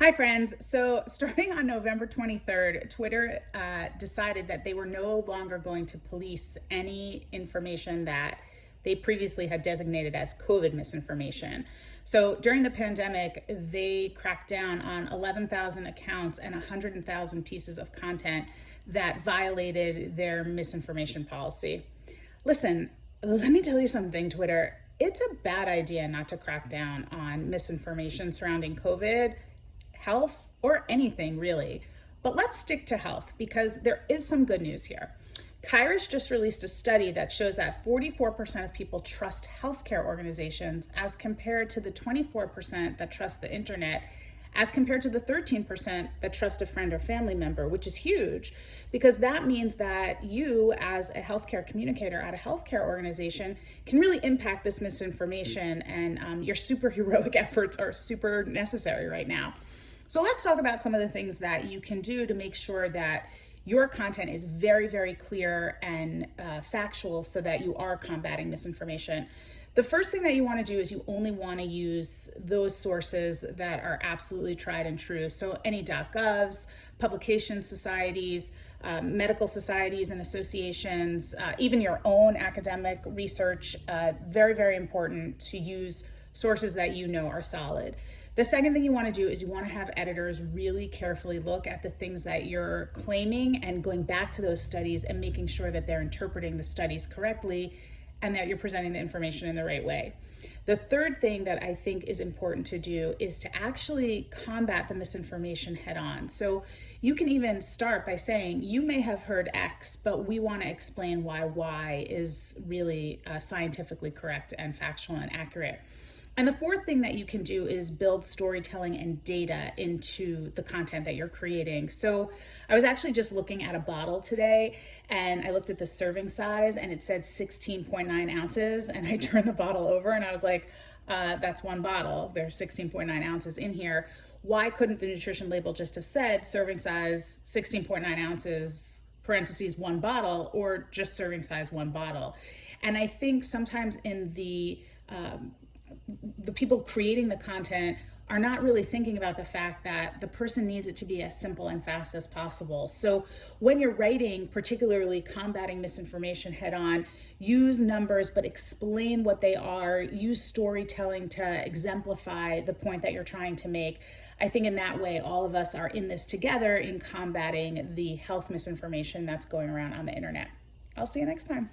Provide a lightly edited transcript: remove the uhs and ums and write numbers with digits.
Hi, friends. So, starting on November 23rd, Twitter decided that they were no longer going to police any information that they previously had designated as COVID misinformation. So, during the pandemic, they cracked down on 11,000 accounts and 100,000 pieces of content that violated their misinformation policy. Listen, let me tell you something, Twitter. It's a bad idea not to crack down on misinformation surrounding COVID, health, or anything really. But let's stick to health because there is some good news here. Kairos just released a study that shows that 44% of people trust healthcare organizations as compared to the 24% that trust the internet, as compared to the 13% that trust a friend or family member, which is huge because that means that you, as a healthcare communicator at a healthcare organization, can really impact this misinformation, and your superheroic efforts are super necessary right now. So let's talk about some of the things that you can do to make sure that your content is very, very clear and factual so that you are combating misinformation. The first thing that you want to do is you only want to use those sources that are absolutely tried and true. So any .govs, publication societies, medical societies and associations, even your own academic research, very, very important to use sources that you know are solid. The second thing you want to do is you want to have editors really carefully look at the things that you're claiming and going back to those studies and making sure that they're interpreting the studies correctly and that you're presenting the information in the right way. The third thing that I think is important to do is to actually combat the misinformation head on. So you can even start by saying, you may have heard X, but we want to explain why Y is really scientifically correct and factual and accurate. And the fourth thing that you can do is build storytelling and data into the content that you're creating. So I was actually just looking at a bottle today and I looked at the serving size and it said 16.9 ounces. And I turned the bottle over and I was like, that's one bottle. There's 16.9 ounces in here. Why couldn't the nutrition label just have said serving size 16.9 ounces, parentheses, one bottle, or just serving size one bottle? And I think sometimes in the people creating the content are not really thinking about the fact that the person needs it to be as simple and fast as possible. So when you're writing, particularly combating misinformation head on, use numbers, but explain what they are, use storytelling to exemplify the point that you're trying to make. I think in that way, all of us are in this together in combating the health misinformation that's going around on the internet. I'll see you next time.